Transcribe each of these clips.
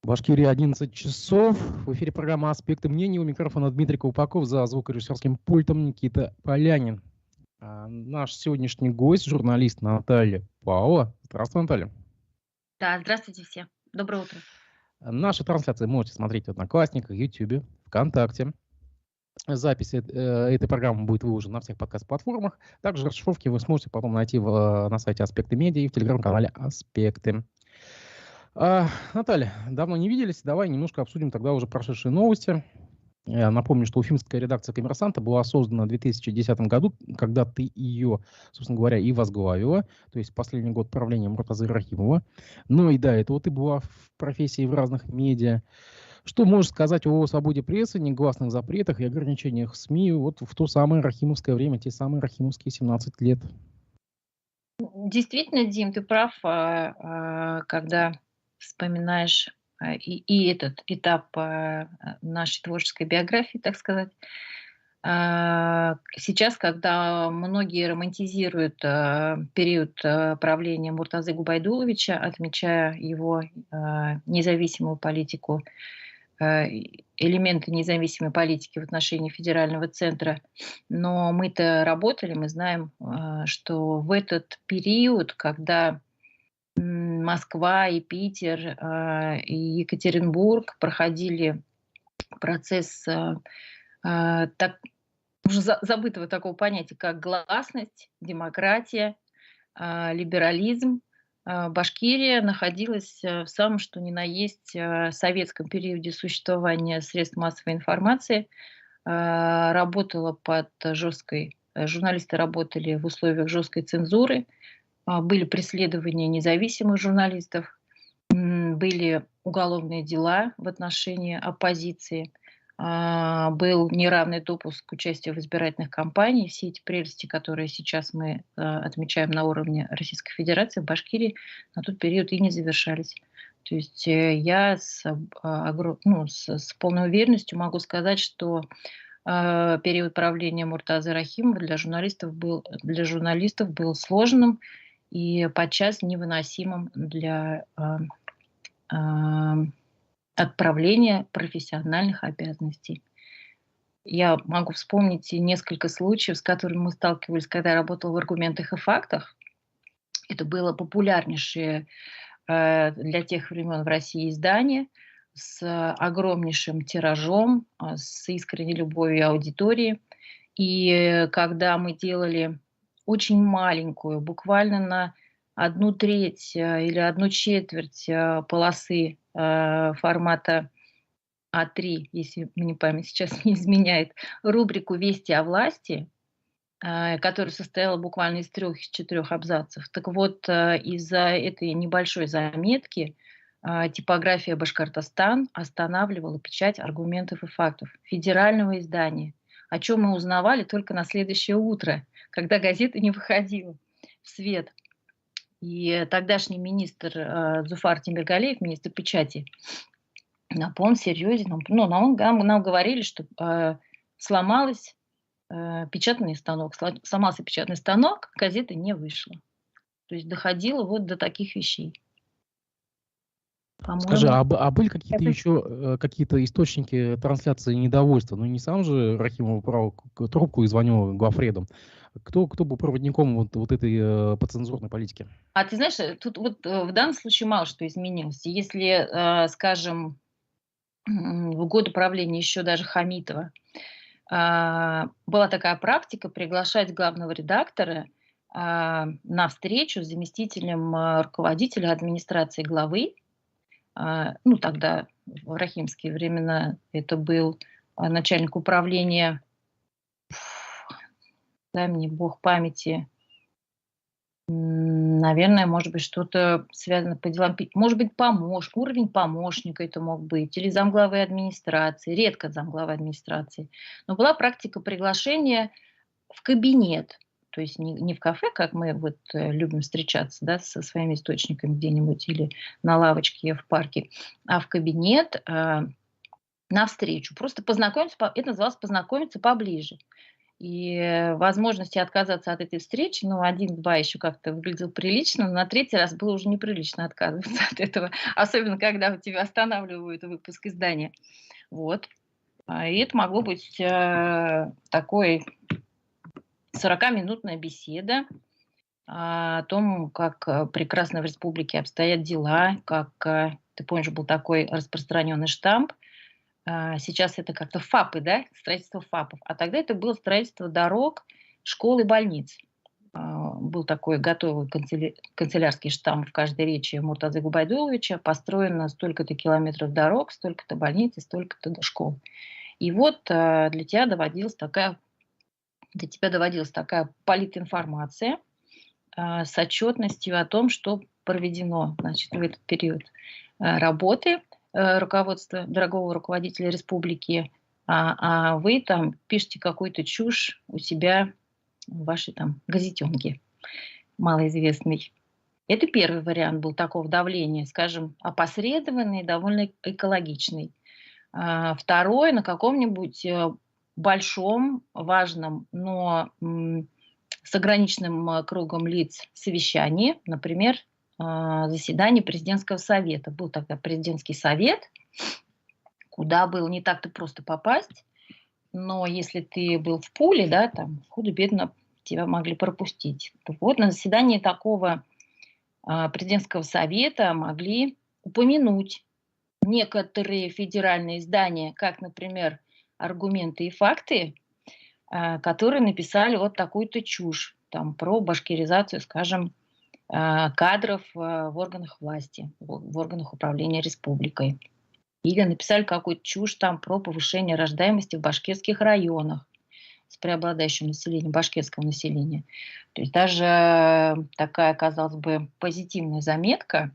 В Башкирии 11 часов. В эфире программа «Аспекты мнений». У микрофона Дмитрий Колпаков, за звукорежиссерским пультом Никита Полянин. Наш сегодняшний гость — журналист Наталья Павлова. Здравствуй, Наталья. Да, здравствуйте все. Доброе утро. Наши трансляции можете смотреть в Одноклассниках, Ютубе, ВКонтакте. Запись этой программы будет выложена на всех подкаст-платформах. Также расшифровки вы сможете потом найти на сайте «Аспекты медиа» и в телеграм-канале «Аспекты». Наталья, давно не виделись. Давай немножко обсудим тогда уже прошедшие новости. Я напомню, что уфимская редакция «Коммерсанта» была создана в 2010 году, когда ты ее, собственно говоря, и возглавила, то есть последний год правления Муртазы Рахимова. Но и до этого ты была в профессии в разных медиа. Что можешь сказать о свободе прессы, негласных запретах и ограничениях СМИ вот в то самое рахимовское время, те самые рахимовские 17 лет? Действительно, Дим, ты прав, когда вспоминаешь и этот этап нашей творческой биографии, так сказать. Сейчас, когда многие романтизируют период правления Муртазы Губайдуловича, отмечая его независимую политику, элементы независимой политики в отношении федерального центра. Но мы-то работали, мы знаем, что в этот период, когда Москва и Питер и Екатеринбург проходили процесс так, уже забытого такого понятия, как гласность, демократия, либерализм, Башкирия находилась в самом что ни на есть советском периоде существования средств массовой информации, работала под жесткой, журналисты работали в условиях жесткой цензуры, были преследования независимых журналистов, были уголовные дела в отношении оппозиции, был неравный допуск к участию в избирательных кампаниях. Все эти прелести, которые сейчас мы отмечаем на уровне Российской Федерации, в Башкирии на тот период и не завершались. То есть я с полной уверенностью могу сказать, что период правления Муртазы Рахимова для журналистов был сложным и подчас невыносимым для отправления профессиональных обязанностей. Я могу вспомнить несколько случаев, с которыми мы сталкивались, когда я работала в «Аргументах и фактах». Это было популярнейшее для тех времен в России издание с огромнейшим тиражом, с искренней любовью аудитории. И когда мы делали очень маленькую, буквально на 1/3 или 1/4 полосы формата А3, если мне память сейчас не изменяет, рубрику «Вести о власти», которая состояла буквально из 3-4 абзацев. Так вот, из-за этой небольшой заметки типография «Башкортостан» останавливала печать «Аргументов и фактов» федерального издания, о чем мы узнавали только на следующее утро, когда газета не выходила в свет. И тогдашний министр Зуфар Темиргалеев, министр печати, на полном серьезе, нам говорили, что сломался печатный станок, газета не вышла. То есть доходило вот до таких вещей. Скажи, По-моему, были какие-то еще какие-то источники трансляции недовольства? Ну, не сам же Рахимов брал трубку и звонил главредом. Кто был проводником вот этой подцензурной политики? ты знаешь, тут вот в данном случае мало что изменилось. Если, скажем, в годы правления еще даже Хамитова была такая практика приглашать главного редактора на встречу с заместителем руководителя администрации главы. Тогда в рахимские времена это был начальник управления, дай мне бог памяти, наверное, может быть, что-то связано по делам, может быть, уровень помощника это мог быть, или замглавы администрации, редко замглавы администрации. Но была практика приглашения в кабинет, то есть не в кафе, как мы вот любим встречаться, да, со своими источниками где-нибудь или на лавочке в парке, а в кабинет на встречу. Просто познакомиться, это называлось познакомиться поближе. И возможности отказаться от этой встречи, ну, один-два еще как-то выглядел прилично, но на третий раз было уже неприлично отказываться от этого, особенно когда у тебя останавливают выпуск издания. Вот. И это могло быть такой 40-минутная беседа о том, как прекрасно в республике обстоят дела, как, ты помнишь, был такой распространенный штамп. Сейчас это как-то ФАПы, да, строительство ФАПов. А тогда это было строительство дорог, школ и больниц. Был такой готовый канцелярский штамп в каждой речи Муртазы Губайдуловича. Построено столько-то километров дорог, столько-то больниц и столько-то школ. И вот для тебя доводилась такая политинформация с отчетностью о том, что проведено, значит, в этот период работы руководства, дорогого руководителя республики, а вы там пишете какую-то чушь у себя в вашей там газетенке малоизвестной. Это первый вариант был такого давления, скажем, опосредованный, довольно экологичный. Второй на каком-нибудь большом, важном, но с ограниченным кругом лиц совещании, например, заседание президентского совета. Был тогда президентский совет, куда было не так-то просто попасть, но если ты был в пуле, да, там худо-бедно тебя могли пропустить. Вот на заседании такого президентского совета могли упомянуть некоторые федеральные издания, как, например, «Аргументы и факты», которые написали вот такую-то чушь там, про башкиризацию, скажем, кадров в органах власти, в органах управления республикой. Или написали какую-то чушь там про повышение рождаемости в башкирских районах с преобладающим населением, башкирского населения. То есть даже такая, казалось бы, позитивная заметка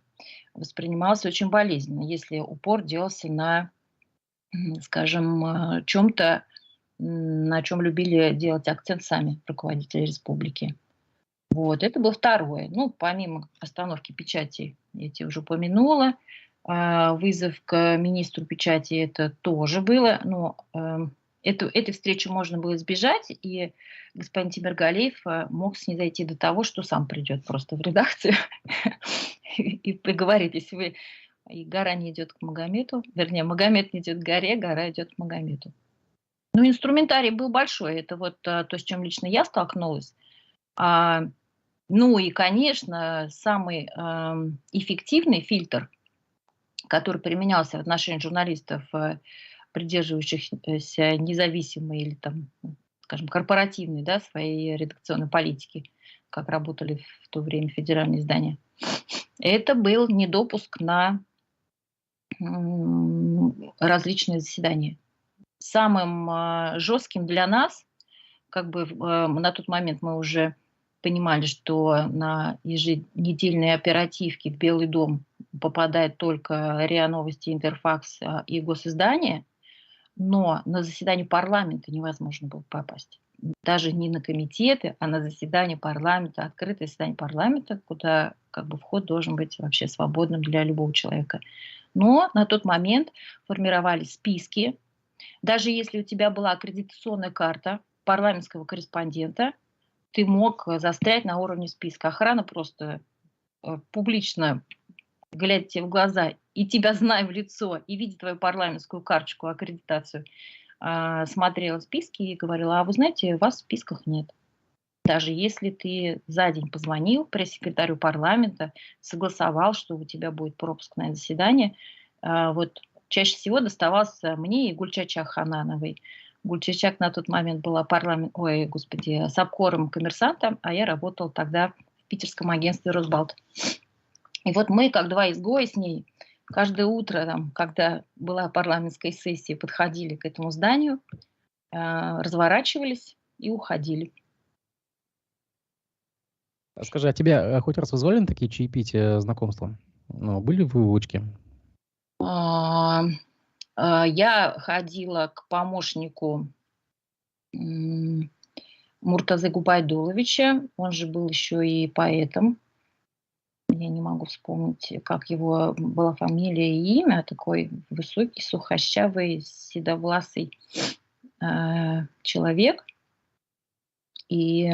воспринималась очень болезненно, если упор делался на, скажем, чем-то, на чем любили делать акцент сами руководители республики. Вот, это было второе. Ну, помимо остановки печати, я тебе уже упомянула, вызов к министру печати это тоже было, но эту встречу можно было избежать, и господин Тимиргалеев мог снизойти до того, что сам придет просто в редакцию и приговорит, если вы... И гора не идет к Магомету, вернее, Магомет не идет к горе, гора идет к Магомету. Ну, инструментарий был большой, это вот то, с чем лично я столкнулась. Ну и, конечно, самый эффективный фильтр, который применялся в отношении журналистов, придерживающихся независимой или, там, скажем, корпоративной, да, своей редакционной политики, как работали в то время федеральные издания, это был недопуск на различные заседания. Самым жестким для нас, как бы на тот момент мы уже понимали, что на еженедельные оперативки в Белый дом попадает только РИА Новости, Интерфакс и госиздания, но на заседание парламента невозможно было попасть. Даже не на комитеты, а на заседание парламента, открытое заседание парламента, куда как бы вход должен быть вообще свободным для любого человека. Но на тот момент формировались списки. Даже если у тебя была аккредитационная карта парламентского корреспондента, ты мог застрять на уровне списка. Охрана просто публично, глядя тебе в глаза, и тебя зная в лицо, и видя твою парламентскую карточку, аккредитацию, смотрела списки и говорила: а вы знаете, вас в списках нет. Даже если ты за день позвонил пресс-секретарю парламента, согласовал, что у тебя будет пропуск на заседание, вот чаще всего доставался мне и Гульчачах Ханановой. Гульчачак на тот момент была сабкором коммерсанта, а я работала тогда в питерском агентстве «Росбалт». И вот мы, как два изгоя с ней, каждое утро, там, когда была парламентская сессия, подходили к этому зданию, разворачивались и уходили. Скажи, а тебя хоть раз вызвали на такие чаепития, знакомства? Ну, были выучки? Я ходила к помощнику Муртазы Губайдуловича, он же был еще и поэтом. Я не могу вспомнить, как его была фамилия и имя. Такой высокий, сухощавый, седовласый человек. И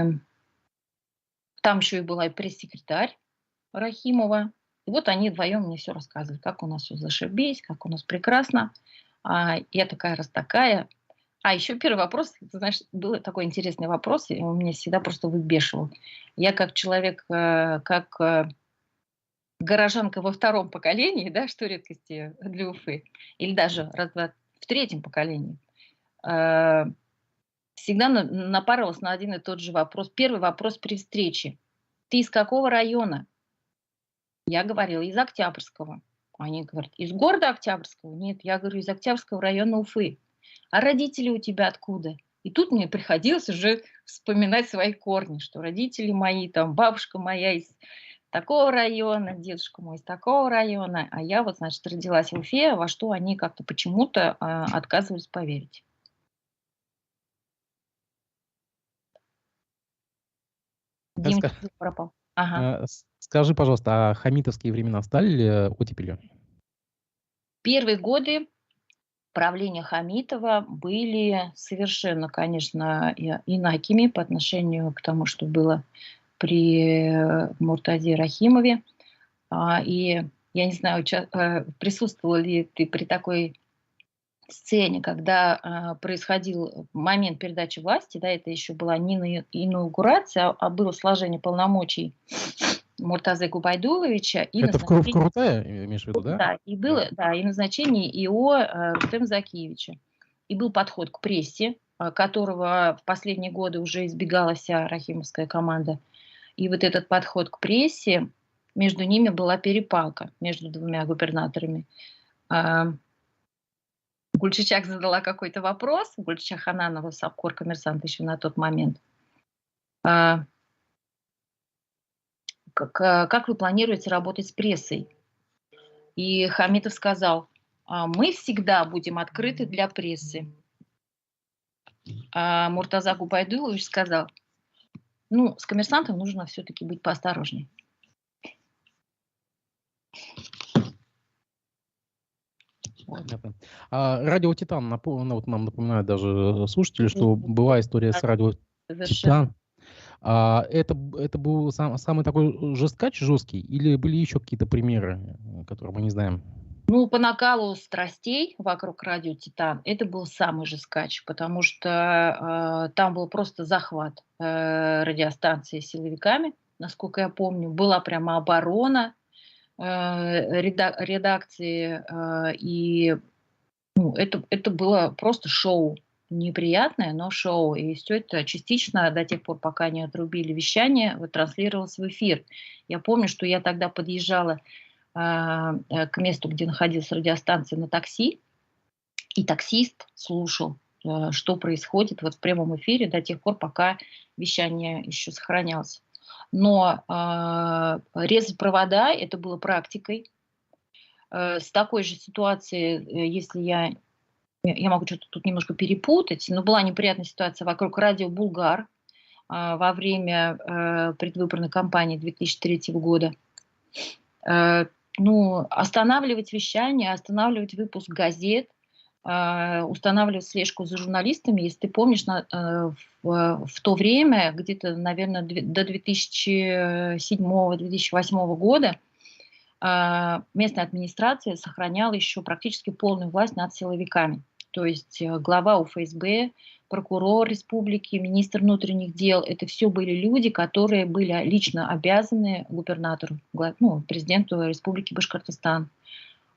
там еще и была и пресс-секретарь Рахимова. И вот они вдвоем мне все рассказывают, как у нас все зашибись, как у нас прекрасно. А я такая, раз такая. А еще первый вопрос, ты знаешь, был такой интересный вопрос, и он меня всегда просто выбешивал. Я как человек, горожанка во втором поколении, да, что редкости для Уфы, или даже раз-два в третьем поколении, э, всегда напарывалась на один и тот же вопрос. Первый вопрос при встрече. Ты из какого района? Я говорила, из Октябрьского. Они говорят, из города Октябрьского? Нет, я говорю, из Октябрьского района Уфы. А родители у тебя откуда? И тут мне приходилось уже вспоминать свои корни, что родители мои, там, бабушка моя из такого района, дедушка мой из такого района, а я вот, значит, родилась в Уфе, во что они как-то почему-то отказывались поверить. Дима Ска- чуть пропал. Ага. Скажи, пожалуйста, а хамитовские времена стали ли оттепелью? Первые годы правления Хамитова были совершенно, конечно, инакими по отношению к тому, что было при Муртазе Рахимове. И я не знаю, присутствовала ли ты при такой сцене, когда происходил момент передачи власти, да, это еще была не инаугурация, а было сложение полномочий Муртазы Губайдуловича и Это в назначение, Крутая, имеешь в виду, да? да, и было, да, и назначение ИО Рустема Закиевича. И был подход к прессе, которого в последние годы уже избегала вся рахимовская команда. И вот этот подход к прессе, между ними была перепалка, между двумя губернаторами. А, Гульчичак задала какой-то вопрос, Гульчичак Хананова, совкор коммерсант еще на тот момент. А, как вы планируете работать с прессой? И Хамитов сказал, мы всегда будем открыты для прессы. А Муртаза Губайдулович сказал, ну, с коммерсантом нужно все-таки быть поосторожнее. Понятно. Радио Титан, вот нам напоминают даже слушатели, что была история с радио Совершенно. Титан. Это был самый такой жесткач жесткий, или были еще какие-то примеры, которые мы не знаем? Ну, по накалу страстей вокруг радио «Титан» это был самый же скач, потому что там был просто захват радиостанции силовиками, насколько я помню. Была прямо оборона редакции, и ну, это было просто шоу. Неприятное, но шоу. И все это частично до тех пор, пока не отрубили вещание, вот транслировалось в эфир. Я помню, что я тогда подъезжала к месту, где находилась радиостанция, на такси, и таксист слушал, что происходит вот в прямом эфире до тех пор, пока вещание еще сохранялось. Но резать провода это было практикой. С такой же ситуацией, если я могу что-то тут немножко перепутать, но была неприятная ситуация вокруг радио «Булгар» во время предвыборной кампании 2003 года. Ну, останавливать вещание, останавливать выпуск газет, устанавливать слежку за журналистами. Если ты помнишь, в то время, где-то, наверное, до 2007-2008 года, местная администрация сохраняла еще практически полную власть над силовиками. То есть глава УФСБ, прокурор республики, министр внутренних дел – это все были люди, которые были лично обязаны губернатору, ну, президенту республики Башкортостан.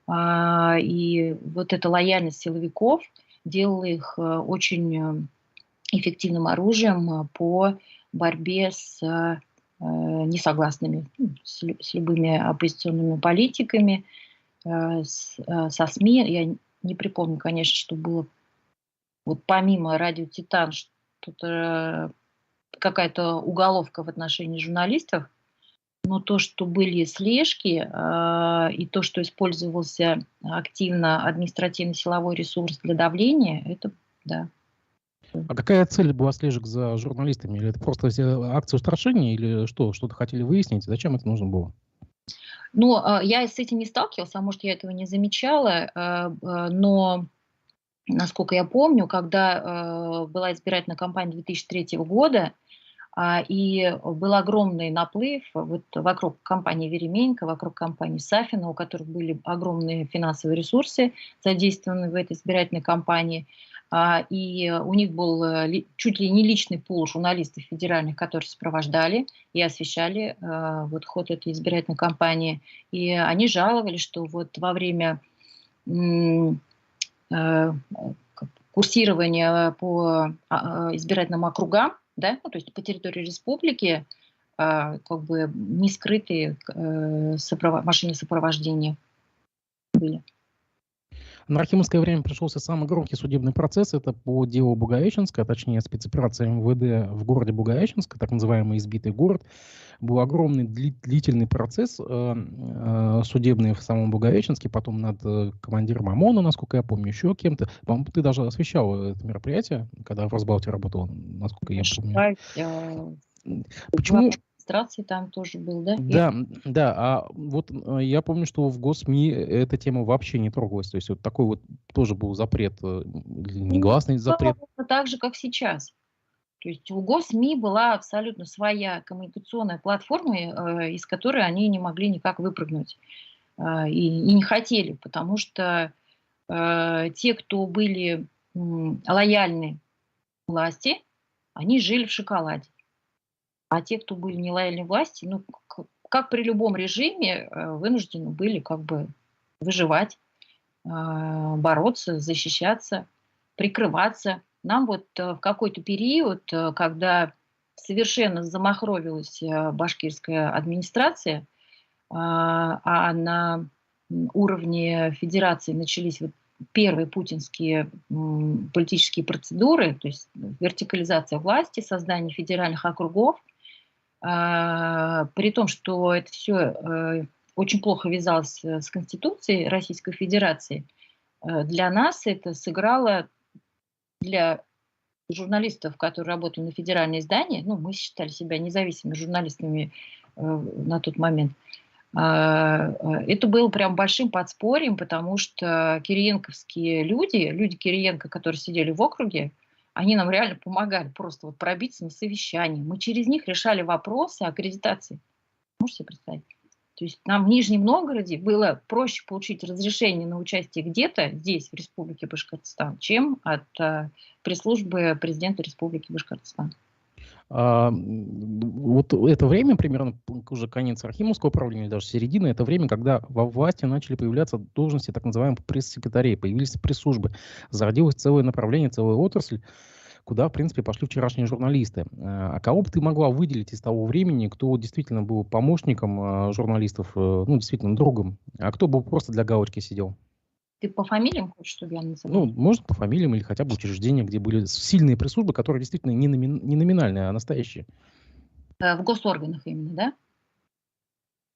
И вот эта лояльность силовиков делала их очень эффективным оружием по борьбе с несогласными, с любыми оппозиционными политиками, со СМИ. Я не припомню, конечно, что было вот помимо радио «Титан», что-то какая-то уголовка в отношении журналистов, но то, что были слежки, и то, что использовался активно административно-силовой ресурс для давления, это да. А какая цель была слежек за журналистами? Или это просто акция устрашения, или что? Что-то хотели выяснить? Зачем это нужно было? Ну, я с этим не сталкивалась, а может, я этого не замечала, но, насколько я помню, когда была избирательная кампания 2003 года, И был огромный наплыв вот вокруг компании Веременко, вокруг компании Сафина, у которых были огромные финансовые ресурсы задействованы в этой избирательной кампании. И у них был чуть ли не личный пул журналистов федеральных, которые сопровождали и освещали вот ход этой избирательной кампании. И они жаловались, что вот во время курсирования по избирательным округам, да, ну, то есть по территории республики, как бы не скрытые машины сопровождения были. На архимовское время пришелся самый громкий судебный процесс. Это по делу Благовещенска, а точнее спецоперация МВД в городе Благовещенск, так называемый избитый город. Был огромный длительный процесс судебный в самом Благовещенске, потом над командиром ОМОНа, насколько я помню, еще кем-то. По-моему, ты даже освещал это мероприятие, когда в Росбалте работал, насколько я помню. Почему? Администрации там тоже был, да? Да, да. А вот я помню, что в госсми эта тема вообще не трогалась. То есть вот такой вот тоже был запрет, негласный запрет. Так же, как сейчас. То есть у госсми была абсолютно своя коммуникационная платформа, из которой они не могли никак выпрыгнуть. И не хотели, потому что те, кто были лояльны власти, они жили в шоколаде. А те, кто были нелояльны власти, ну, как при любом режиме, вынуждены были как бы выживать, бороться, защищаться, прикрываться. Нам вот в какой-то период, когда совершенно замахровилась башкирская администрация, а на уровне федерации начались вот первые путинские политические процедуры, то есть вертикализация власти, создание федеральных округов, при том, что это все очень плохо вязалось с Конституцией Российской Федерации, для нас это сыграло, для журналистов, которые работали на федеральное издание, ну, мы считали себя независимыми журналистами на тот момент, это было прям большим подспорьем, потому что кириенковские люди Кириенко, которые сидели в округе, они нам реально помогали просто вот пробиться на совещание. Мы через них решали вопросы аккредитации. Можете себе представить? То есть нам в Нижнем Новгороде было проще получить разрешение на участие где-то здесь, в Республике Башкортостан, чем от пресс-службы президента Республики Башкортостан. Вот это время, примерно уже конец Архимовского управления, даже середина, это время, когда во власти начали появляться должности так называемых пресс-секретарей, появились пресс-службы, зародилось целое направление, целая отрасль, куда, в принципе, пошли вчерашние журналисты. А кого бы ты могла выделить из того времени, кто действительно был помощником журналистов, ну, действительно, другом, а кто был просто для галочки сидел? Ты по фамилиям хочешь, чтобы я называла? Ну, может, по фамилиям или хотя бы учреждения, где были сильные пресс-службы, которые действительно не номинальные, а настоящие. В госорганах именно, да?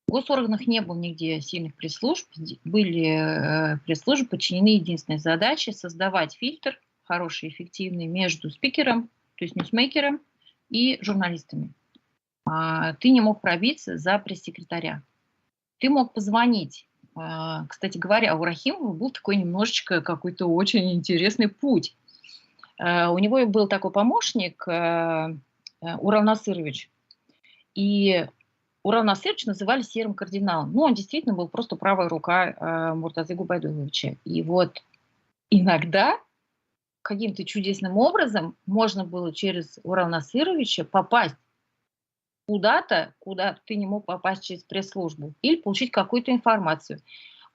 В госорганах не было нигде сильных пресс-служб. Были пресс-службы, подчинены единственной задаче — создавать фильтр, хороший, эффективный, между спикером, то есть ньюсмейкером, и журналистами. Ты не мог пробиться за пресс-секретаря. Ты мог позвонить. Кстати говоря, у Рахимова был такой немножечко какой-то очень интересный путь. У него был такой помощник Урал Насырович. И Урал Насырович называли серым кардиналом. Ну, он действительно был просто правая рука Муртазы Губайдуловича. И вот иногда каким-то чудесным образом можно было через Урал Насыровича попасть куда-то, куда ты не мог попасть через пресс-службу, или получить какую-то информацию.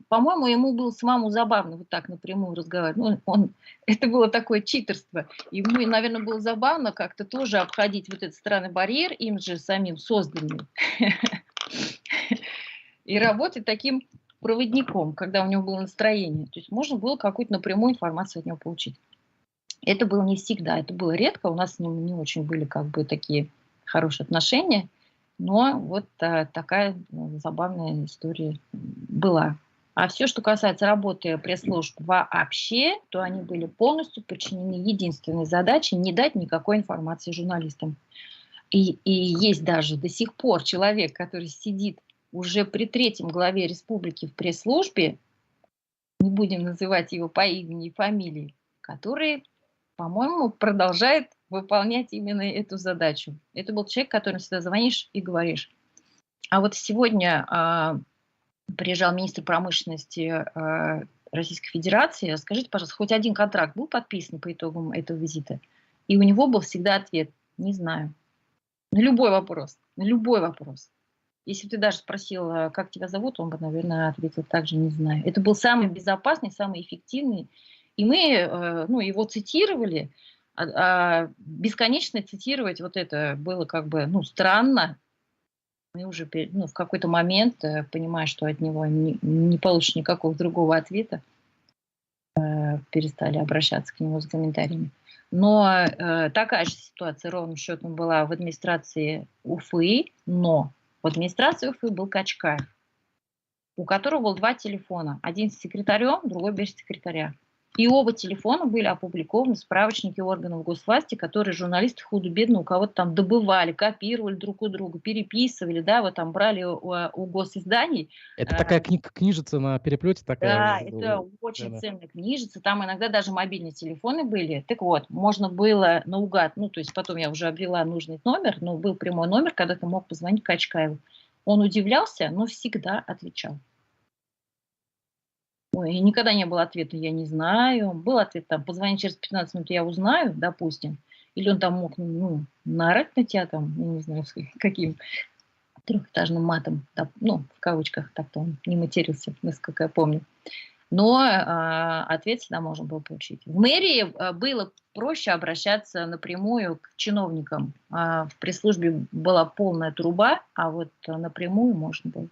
По-моему, ему было самому забавно вот так напрямую разговаривать. Ну, это было такое читерство. Ему, наверное, было забавно как-то тоже обходить вот этот странный барьер, им же самим созданный, и работать таким проводником, когда у него было настроение. То есть можно было какую-то напрямую информацию от него получить. Это было не всегда, это было редко. У нас с ним не очень были как бы такие хорошие отношения, но вот такая забавная история была. А все, что касается работы пресс-служб вообще, то они были полностью подчинены единственной задаче — не дать никакой информации журналистам. И есть даже до сих пор человек, который сидит уже при 3-м главе республики в пресс-службе, не будем называть его по имени и фамилии, который, по-моему, продолжает выполнять именно эту задачу. Это был человек, которому всегда звонишь и говоришь. А вот сегодня приезжал министр промышленности Российской Федерации. Скажите, пожалуйста, хоть один контракт был подписан по итогам этого визита? И у него был всегда ответ: не знаю. На любой вопрос. На любой вопрос. Если бы ты даже спросил, как тебя зовут, он бы, наверное, ответил также: не знаю. Это был самый безопасный, самый эффективный. И мы его цитировали. Бесконечно цитировать вот это было как бы странно. Мы уже в какой-то момент, понимая, что от него не получишь никакого другого ответа, перестали обращаться к нему за комментариями. Но такая же ситуация ровным счетом была в администрации Уфы, но в администрации Уфы был Качкаев, у которого было 2 телефона. Один с секретарем, другой без секретаря. И оба телефона были опубликованы в справочнике органов госвласти, которые журналисты худо-бедно у кого-то там добывали, копировали друг у друга, переписывали, да, вот там брали у госизданий. Это такая книжица на переплете Да, такая. это очень Да-да. ценная книжица. Там иногда даже мобильные телефоны были. Так вот, можно было наугад, то есть потом я уже обвела нужный номер, но был прямой номер, когда ты мог позвонить Качкаеву. Он удивлялся, но всегда отвечал. Ой, и никогда не было ответа «я не знаю». Был ответ там «позвони через 15 минут, я узнаю», допустим. Или он там мог наорать на тебя, там, я не знаю, с каким трехэтажным матом, в кавычках, так-то он не матерился, насколько я помню. Но ответ всегда можно было получить. В мэрии было проще обращаться напрямую к чиновникам. В пресс-службе была полная труба, а вот напрямую можно было.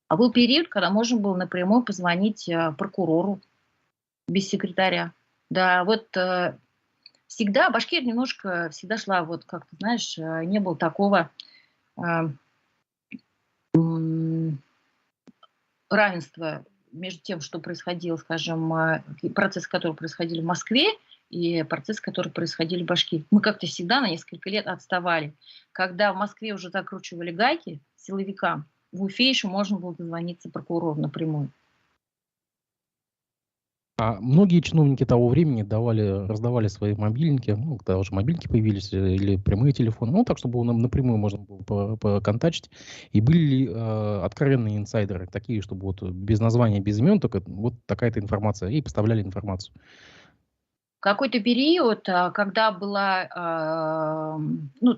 А был период, когда можно было напрямую позвонить прокурору без секретаря. Да, вот всегда Башкирия немножко всегда шла, вот как ты знаешь, не было такого равенства между тем, что происходило, скажем, процессы, которые происходили в Москве, и процессы, которые происходили в Башкирии. Мы как-то всегда на несколько лет отставали. Когда в Москве уже закручивали гайки силовикам, в Уфе еще можно было дозвониться прокурору напрямую. А многие чиновники того времени раздавали свои мобильники, когда уже мобильники появились, или прямые телефоны, так, чтобы нам напрямую можно было поконтачить. И были ли откровенные инсайдеры, такие, чтобы вот без названия, без имен, только вот такая-то информация, и поставляли информацию? В какой-то период, когда была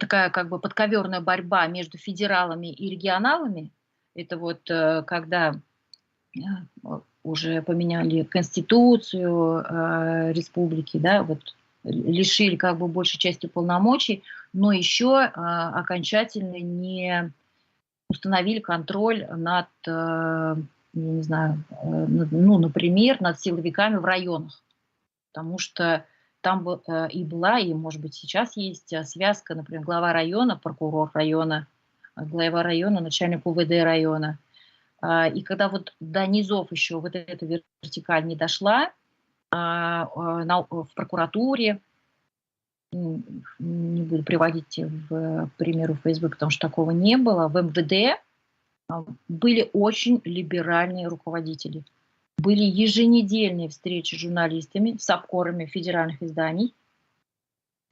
такая как бы подковерная борьба между федералами и регионалами, это вот когда уже поменяли конституцию республики, да, вот лишили как бы большей части полномочий, но еще окончательно не установили контроль над, я не знаю, например, над силовиками в районах. Потому что там и была, и, может быть, сейчас есть связка, например, глава района, прокурор района, глава района, начальник УВД района. И когда вот до низов еще вот эта вертикаль не дошла, в прокуратуре, не буду приводить в примеру Facebook, потому что такого не было, в МВД были очень либеральные руководители. Были еженедельные встречи с журналистами, с обкорами федеральных изданий.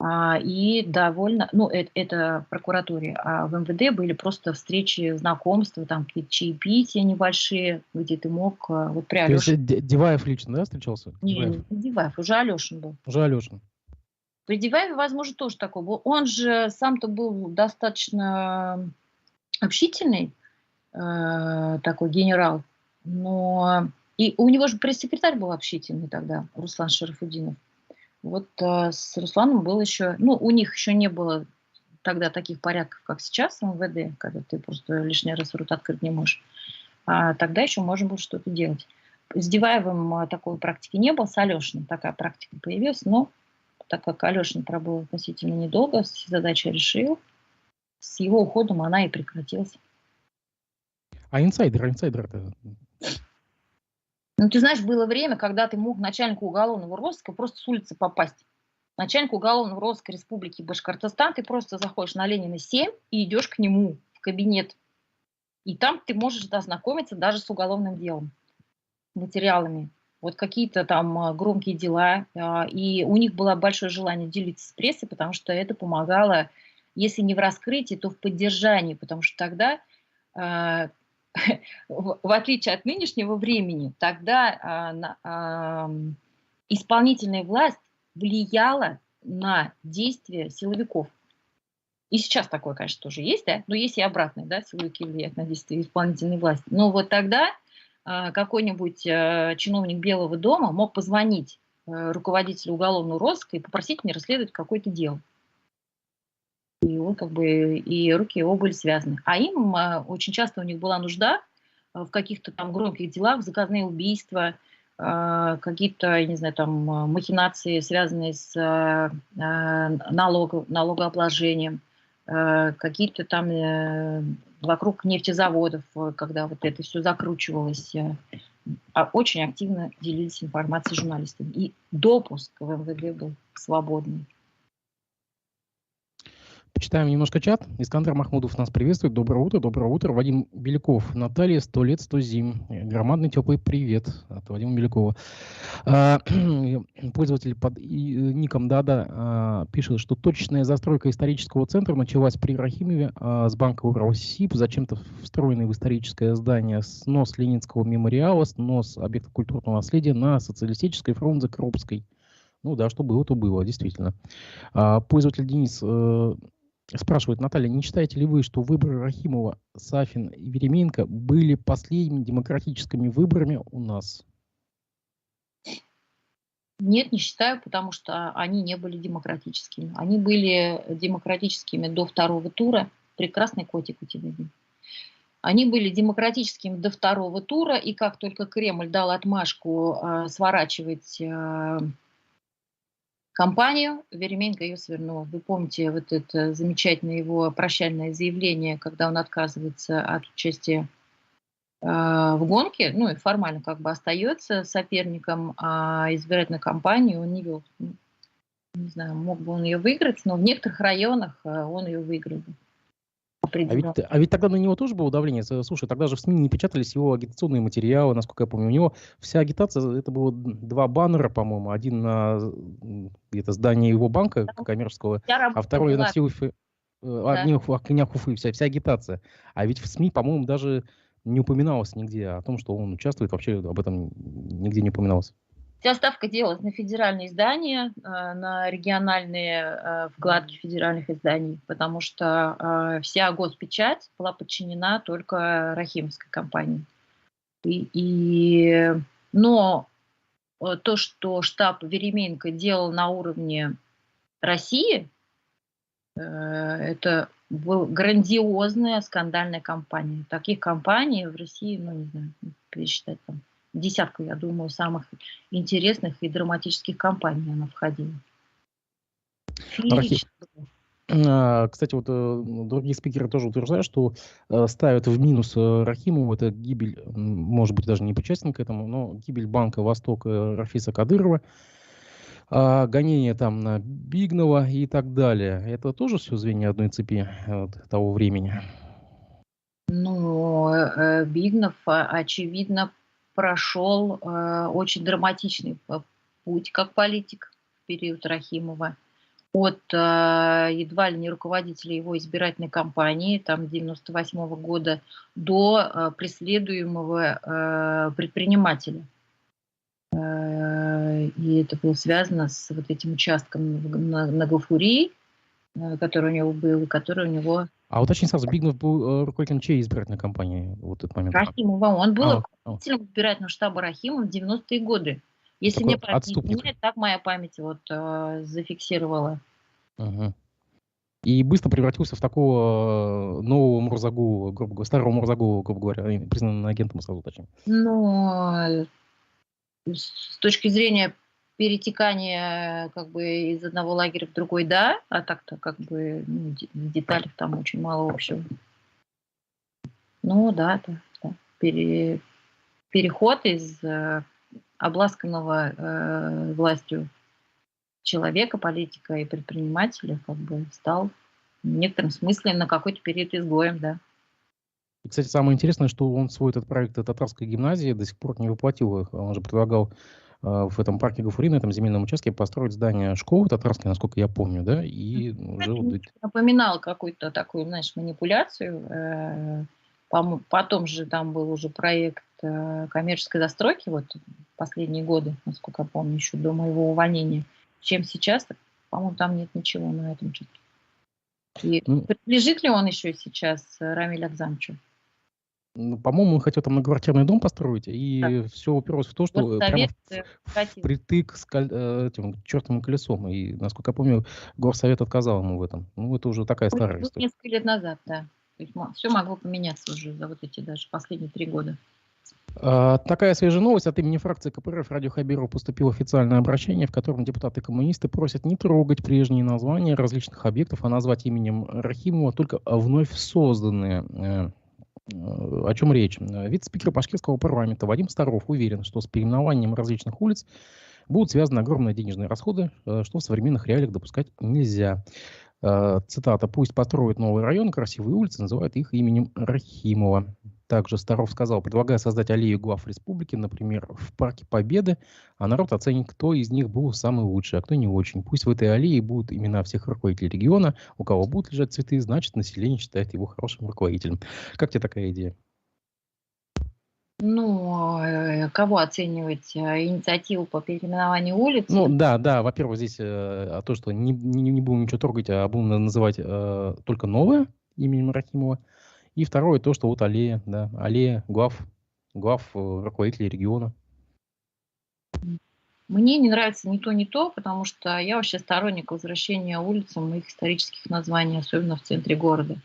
И довольно, это в прокуратуре, а в МВД были просто встречи, знакомства, там какие-то чаепития небольшие, где ты мог вот при То есть Алёше. Деваев лично, да, встречался? Не Деваев, уже Алешин был. Уже Алешин. При Деваеве, возможно, тоже такой был. Он же сам-то был достаточно общительный, такой генерал, но и у него же пресс-секретарь был общительный тогда, Руслан Шарафутдинов. Вот с Русланом был еще, у них еще не было тогда таких порядков, как сейчас в МВД, когда ты просто лишний раз рот открыть не можешь. А тогда еще можно было что-то делать. С Деваевым такой практики не было, с Алешиным такая практика появилась, но так как Алешин пробыл относительно недолго, задачу решил, с его уходом она и прекратилась. А инсайдер-то? Ты знаешь, было время, когда ты мог начальнику уголовного розыска просто с улицы попасть. Начальник уголовного розыска Республики Башкортостан, ты просто заходишь на Ленина 7 и идешь к нему в кабинет. И там ты можешь ознакомиться даже с уголовным делом, материалами. вот какие-то там громкие дела, и у них было большое желание делиться с прессой, потому что это помогало, если не в раскрытии, то в поддержании, потому что тогда, а, в отличие от нынешнего времени, тогда исполнительная власть влияла на действия силовиков. И сейчас такое, конечно, тоже есть, да, но есть и обратное, да, силовики влияют на действия исполнительной власти. Но вот тогда какой-нибудь чиновник Белого дома мог позвонить руководителю уголовного розыска и попросить меня расследовать какое-то дело. И он как бы, и руки его были связаны. А им очень часто у них была нужда в каких-то там громких делах, заказные убийства, какие-то, я не знаю, там махинации, связанные с налогообложением, какие-то там вокруг нефтезаводов, когда вот это все закручивалось, очень активно делились информацией с журналистами. И допуск в МВД был свободный. Почитаем немножко чат. Искандер Махмудов нас приветствует. Доброе утро, доброе утро. Вадим Беляков. Наталья, 100 лет, 100 зим. Громадный теплый привет от Вадима Белякова. Пользователь под ником Дада пишет, что точечная застройка исторического центра началась при Рахимове с банка Уралсиб, зачем-то встроенный в историческое здание снос Ленинского мемориала, снос объекта культурного наследия на Социалистической фронте Крупской. Ну да, что было, то было, действительно. Пользователь Денис спрашивает: Наталья, не считаете ли вы, что выборы Рахимова, Сафин и Веременко были последними демократическими выборами у нас? Нет, не считаю, потому что они не были демократическими. Они были демократическими до второго тура. Прекрасный котик у тебя. Они были демократическими до второго тура, и как только Кремль дал отмашку сворачивать кампанию, Веременко ее свернул. Вы помните вот это замечательное его прощальное заявление, когда он отказывается от участия в гонке, ну и формально как бы остается соперником, а избирательную кампанию он не вел. Не знаю, мог бы он ее выиграть, но в некоторых районах он ее выиграл. А ведь тогда на него тоже было давление. Слушай, тогда же в СМИ не печатались его агитационные материалы, насколько я помню. У него вся агитация, это было 2 баннера, по-моему. Один на где-то здании его банка коммерческого, а второй на все Уфы, огнях Уфы, вся агитация. А ведь в СМИ, по-моему, даже не упоминалось нигде о том, что он участвует. Вообще об этом нигде не упоминалось. Вся ставка делалась на федеральные издания, на региональные вкладки федеральных изданий, потому что вся госпечать была подчинена только Рахимовской компании. Но то, что штаб Веременко делал на уровне России, это была грандиозная скандальная кампания. Таких кампаний в России, ну не знаю, пересчитать там десятку, я думаю, самых интересных и драматических кампаний она входила. Кстати, вот другие спикеры тоже утверждают, что ставят в минус Рахимову, это гибель, может быть, даже не причастен к этому, но гибель Банка Восток Рафиса Кадырова, гонение там на Бигнова и так далее. Это тоже все звенья одной цепи того времени? Ну, Бигнов, очевидно, прошел очень драматичный путь как политик в период Рахимова. От едва ли не руководителя его избирательной кампании, там, 98 года, до преследуемого предпринимателя. И это было связано с вот этим участком на Гафурии, который у него был, и который у него... А уточни сразу, Бигнов был руководителем чьей избирательной кампании в этот момент? Рахимова. Он был руководителем избирательного штаба Рахимова в 90-е годы. Если мне память не изменяет, так моя память вот зафиксировала. Угу. И быстро превратился в такого нового Мурзагу, грубо говоря, старого Мурзагу, грубо говоря, признанного агентом, сразу уточним. Ну, с точки зрения перетекания как бы из одного лагеря в другой, да, а так-то как бы в деталях там очень мало общего. Ну да, да. Переход из обласканного властью человека, политика и предпринимателя как бы стал в некотором смысле на какой-то период изгоем, да. И, кстати, самое интересное, что он свой этот проект татарской гимназии до сих пор не воплотил их. Он же предлагал в этом парке Гафури, на этом земельном участке, построить здание школы татарской, насколько я помню, да, и уже Это вот... напоминало какую-то такую, знаешь, манипуляцию. Потом же там был уже проект коммерческой застройки, вот последние годы, насколько я помню, еще до моего увольнения. Чем сейчас, по-моему, там нет ничего на этом участке. И Ну, принадлежит ли он еще сейчас Рамиль Акзамчу? по-моему, он хотел там многоквартирный дом построить, Да. и все уперлось в то, что прямо Горсовет прекратил. впритык с этим чертовым колесом. И, насколько я помню, горсовет отказал ему в этом. Ну, это уже такая Это старая было история. несколько лет назад, да. Все могло поменяться уже за вот эти даже последние 3 года. Такая свежая новость. От имени фракции КПРФ Радио Хабирова поступило официальное обращение, в котором депутаты-коммунисты просят не трогать прежние названия различных объектов, а назвать именем Рахимова только вновь созданные. О чем речь? Вице-спикер башкирского парламента Вадим Старов уверен, что с переименованием различных улиц будут связаны огромные денежные расходы, что в современных реалиях допускать нельзя. Цитата: «Пусть построят новый район, красивые улицы, называют их именем Рахимова». Также Старов сказал: «Предлагаю создать аллею глав республики, например, в Парке Победы, а народ оценит, кто из них был самый лучший, а кто не очень. Пусть в этой аллее будут имена всех руководителей региона. У кого будут лежать цветы, значит, население считает его хорошим руководителем». Как тебе такая идея? Ну, кого оценивать? Инициативу по переименованию улиц Ну или да, да, во-первых, здесь то, что не будем ничего трогать, а будем называть только новое именем Рахимова. И второе, то, что вот аллея, да, аллея глав руководителей региона. Мне не нравится ни то, ни то, потому что я вообще сторонник возвращения улицам их исторических названий, особенно в центре города.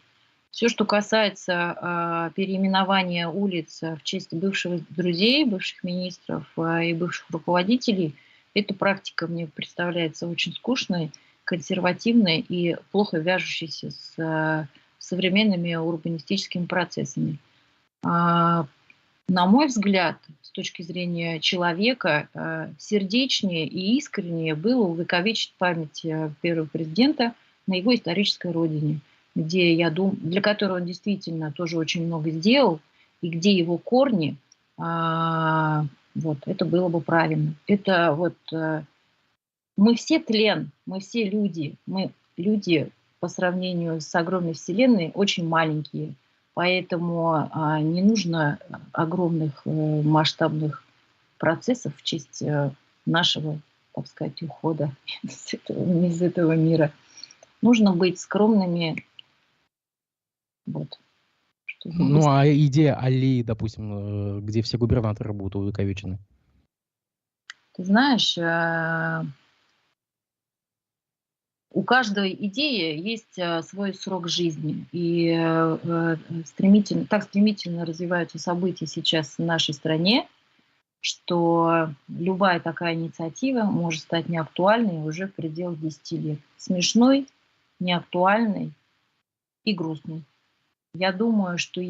Все, что касается переименования улиц в честь бывших друзей, бывших министров и бывших руководителей, эта практика мне представляется очень скучной, консервативной и плохо вяжущейся с современными урбанистическими процессами. А, На мой взгляд, с точки зрения человека, сердечнее и искреннее было увековечить память первого президента на его исторической родине, где, я думаю, для которой он действительно тоже очень много сделал, и где его корни, вот, это было бы правильно. Это вот мы все тлен, мы все люди, мы люди по сравнению с огромной вселенной очень маленькие, поэтому не нужно огромных масштабных процессов в честь нашего, так сказать, ухода из этого мира. Нужно быть скромными, вот, чтобы Ну, а идея аллеи, допустим, где все губернаторы будут увековечены. ты знаешь, у каждой идеи есть свой срок жизни. И так стремительно развиваются события сейчас в нашей стране, что любая такая инициатива может стать неактуальной уже в пределах 10 лет. Смешной, неактуальной и грустной. Я думаю, что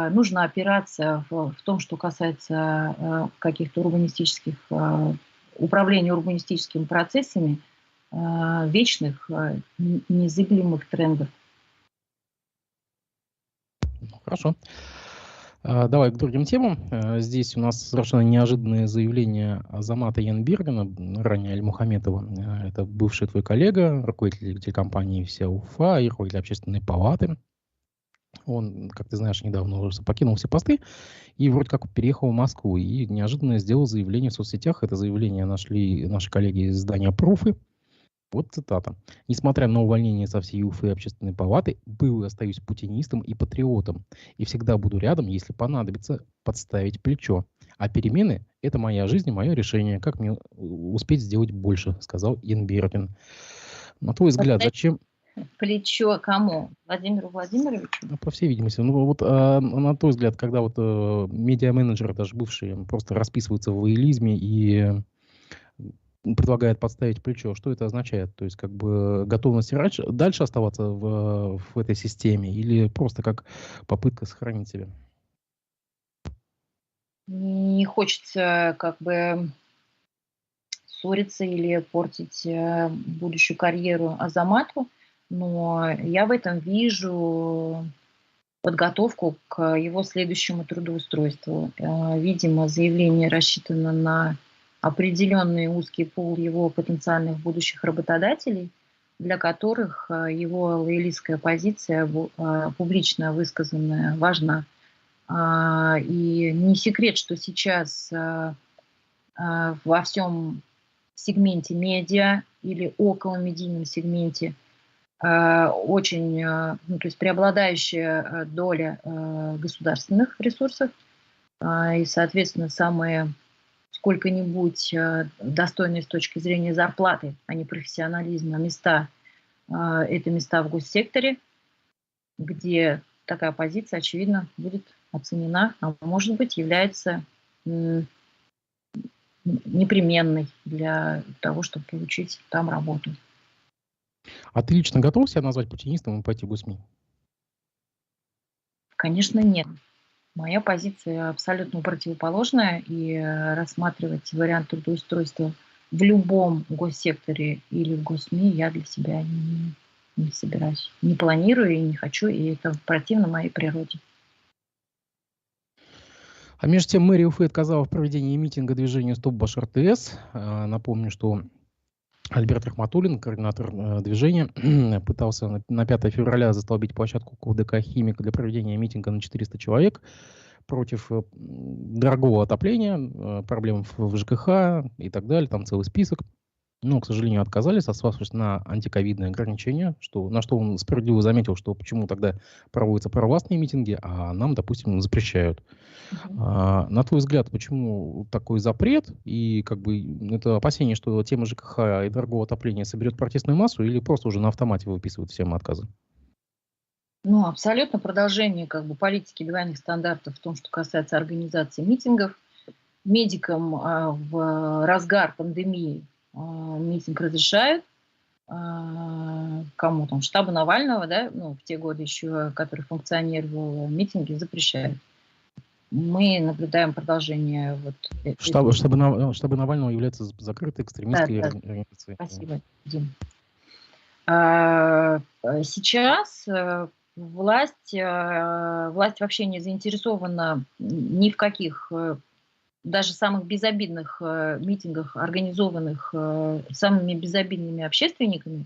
нужно опираться в том, что касается каких-то урбанистических, управления урбанистическими процессами, вечных, незыблемых трендов. Хорошо. Давай к другим темам. Здесь у нас совершенно неожиданное заявление Азамата Янбергена, ранее Аль-Мухаметова. Это бывший твой коллега, руководитель телекомпании «Вся Уфа» и руководитель общественной палаты. Он, как ты знаешь, недавно уже покинул все посты и вроде как переехал в Москву. И неожиданно сделал заявление в соцсетях. Это заявление нашли наши коллеги из издания «Пруфы». Вот цитата. «Несмотря на увольнение со всей Уфы и общественной палаты, был и остаюсь путинистом и патриотом. И всегда буду рядом, если понадобится подставить плечо. А перемены– это моя жизнь и мое решение. Как мне успеть сделать больше», сказал Янберген. На твой взгляд, Подставить зачем? плечо кому? Владимиру Владимировичу? Ну, по всей видимости. Ну, вот, на твой взгляд, когда вот медиа-менеджеры, даже бывшие, просто расписываются в воилизме и предлагает подставить плечо, что это означает? То есть, как бы готовность дальше оставаться в этой системе или просто как попытка сохранить себя? Не хочется как бы ссориться или портить будущую карьеру Азамату, но я в этом вижу подготовку к его следующему трудоустройству. Видимо, заявление рассчитано на определенный узкий пул его потенциальных будущих работодателей, для которых его лоялистская позиция, публично высказанная, важна. И не секрет, что сейчас во всем сегменте медиа или околомедийном сегменте очень, то есть преобладающая доля государственных ресурсов и, соответственно, самые сколько-нибудь достойные с точки зрения зарплаты, а не профессионализма места, это места в госсекторе, где такая позиция, очевидно, будет оценена, а может быть, является непременной для того, чтобы получить там работу. А ты лично готов себя назвать путинистом и пойти в ГосСМИ? Конечно, нет. Моя позиция абсолютно противоположная, и рассматривать вариант трудоустройства в любом госсекторе или в госсми я для себя не собираюсь. Не планирую и не хочу, и это противно моей природе. А между тем, мэрия Уфы отказала в проведении митинга движения «Стоп Башар ТС». Напомню, что Альберт Рахматуллин, координатор движения, пытался на 5 февраля застолбить площадку КУДК «Химик» для проведения митинга на 400 человек против дорогого отопления, проблем в ЖКХ и так далее, там целый список. Но, к сожалению, отказались, сославшись на антиковидные ограничения, на что он справедливо заметил, что почему тогда проводятся провластные митинги, а нам, допустим, запрещают. На твой взгляд, почему такой запрет? И как бы это опасение, что тема ЖКХ и дорогого отопления соберет протестную массу, или просто уже на автомате выписывают всем отказы? Ну, абсолютно продолжение политики двойных стандартов в том, что касается организации митингов. Медикам в разгар пандемии митинг разрешают. Кому там? Штабу Навального, да, в те годы еще, который функционировал, митинги запрещают. Мы наблюдаем продолжение Штабы Навального является закрытой экстремистской организацией. Спасибо, Дим. Сейчас власть вообще не заинтересована ни в каких, даже самых безобидных митингах, организованных самыми безобидными общественниками,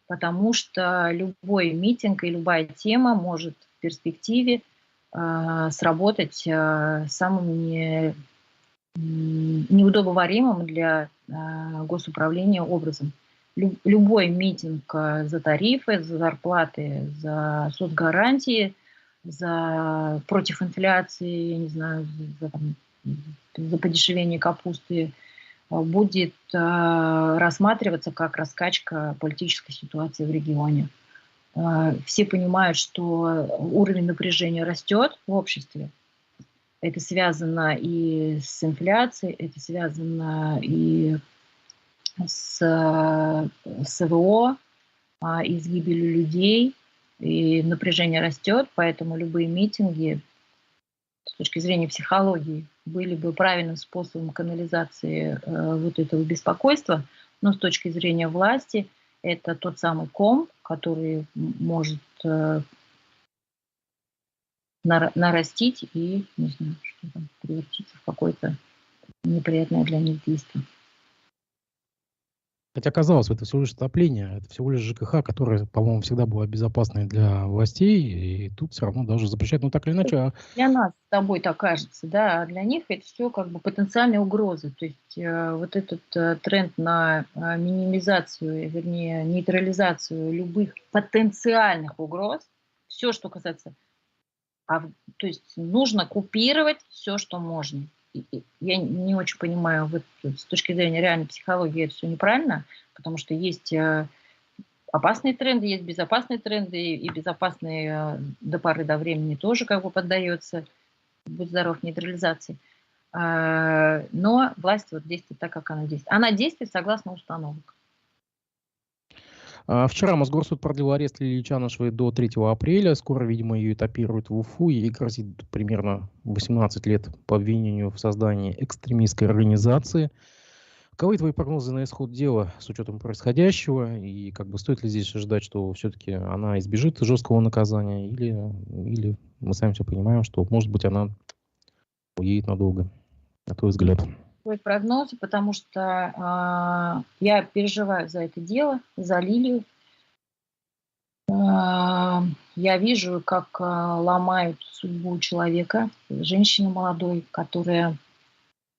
потому что любой митинг и любая тема может в перспективе сработать самым неудобоваримым для госуправления образом. Любой митинг за тарифы, за зарплаты, за соцгарантии, против инфляции, я не знаю, за подешевение капусты будет рассматриваться как раскачка политической ситуации в регионе. Все понимают, что уровень напряжения растет в обществе. Это связано и с инфляцией, это связано и с СВО, и с гибелью людей, и напряжение растет, поэтому любые митинги с точки зрения психологии были бы правильным способом канализации вот этого беспокойства, но с точки зрения власти это тот самый ком, который может нарастить и, не знаю, что там, превратиться в какое-то неприятное для них действие. Хотя, казалось бы, это всего лишь отопление, это всего лишь ЖКХ, которое, по-моему, всегда было безопасной для властей, и тут все равно даже запрещать, ну так или иначе. Для нас с тобой так кажется, да, а для них это все потенциальные угрозы. То есть вот этот тренд на минимизацию, вернее, нейтрализацию любых потенциальных угроз, все, что касается, то есть нужно купировать все, что можно. Я не очень понимаю, с точки зрения реальной психологии это все неправильно, потому что есть опасные тренды, есть безопасные тренды, и безопасные до поры до времени тоже поддается, будь здоров, нейтрализации. Но власть действует так, как она действует. Она действует согласно установок. Вчера Мосгорсуд продлил арест Лилии Чанышевой до 3 апреля. Скоро, видимо, ее этапируют в Уфу. Ей грозит примерно 18 лет по обвинению в создании экстремистской организации. Каковы твои прогнозы на исход дела с учетом происходящего? И как бы стоит ли здесь ожидать, что все-таки она избежит жесткого наказания? Или мы сами все понимаем, что, может быть, она уедет надолго, на твой взгляд? Твой прогноз, потому что я переживаю за это дело, за Лилию. Я вижу, как ломают судьбу человека, женщины молодой, которая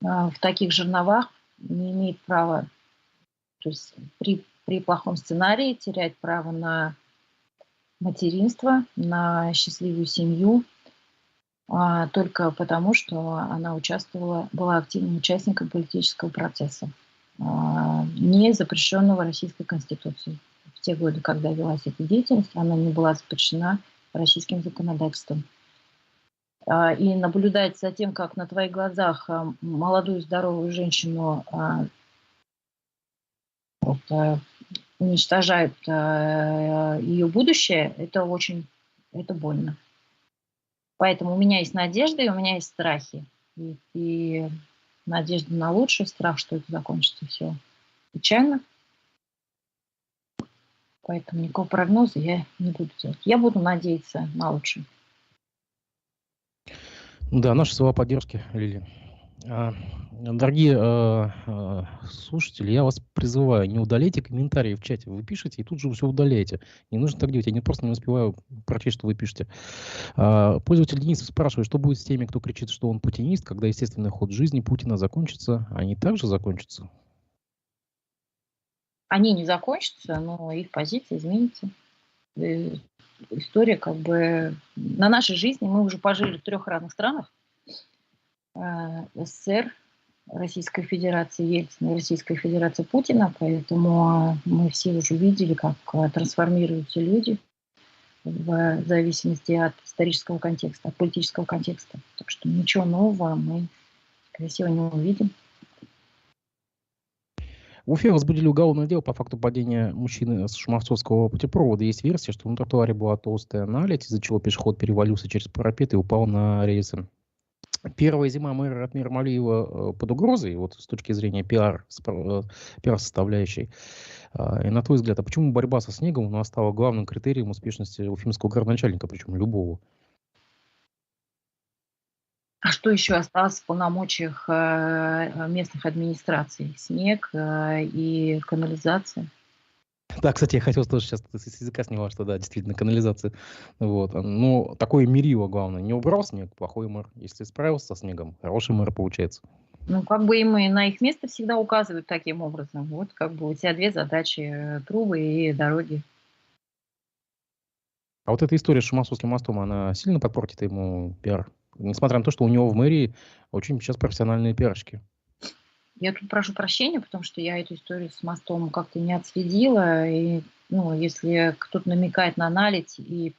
в таких жерновах не имеет права, то есть при плохом сценарии терять право на материнство, на счастливую семью, только потому, что она была активным участником политического процесса, не запрещенного Российской Конституцией. В те годы, когда велась эта деятельность, она не была запрещена российским законодательством. И наблюдать за тем, как на твоих глазах молодую здоровую женщину уничтожают ее будущее, это больно. Поэтому у меня есть надежда, и у меня есть страхи. И надежда на лучшее, страх, что это закончится все печально. Поэтому никакого прогноза я не буду делать. Я буду надеяться на лучшее. Да, наши слова поддержки, Лилия. Дорогие слушатели, я вас призываю, не удаляйте комментарии в чате. Вы пишете и тут же все удаляете. Не нужно так делать. Я просто не успеваю прочесть, что вы пишете. Пользователь Денис спрашивает, что будет с теми, кто кричит, что он путинист, когда естественный ход жизни Путина закончится. Они также закончатся? Они не закончатся, но их позиция изменится. История как бы... На нашей жизни мы уже пожили в 3 разных странах. СССР, Российская Федерация Ельцина и Российская Федерация Путина, поэтому мы все уже видели, как трансформируются люди в зависимости от исторического контекста, от политического контекста. Так что ничего нового мы, скорее всего, не увидим. В Уфе возбудили уголовное дело по факту падения мужчины с Шумовцовского путепровода. Есть версия, что на тротуаре была толстая наледь, из-за чего пешеход перевалился через парапет и упал на рельсы. Первая зима мэра Ратмира Малиева под угрозой, вот с точки зрения пиар-составляющей. И на твой взгляд, а почему борьба со снегом у нас стала главным критерием успешности уфимского городоначальника, причем любого? А что еще осталось в полномочиях местных администраций? Снег и канализация. Да, кстати, я хотел тоже сейчас с языка сняла, что да, действительно, канализация. Вот. Но такое мерило главное. Не убрал снег, плохой мэр. Если справился со снегом, хороший мэр получается. Ну, как бы им и на их место всегда указывают таким образом. Вот как бы у тебя 2 задачи: трубы и дороги. А вот эта история с Шумовским мостом, она сильно подпортит ему пиар? Несмотря на то, что у него в мэрии очень сейчас профессиональные пиарщики. Я тут прошу прощения, потому что я эту историю с мостом как-то не отследила. И, если кто-то намекает на наледь и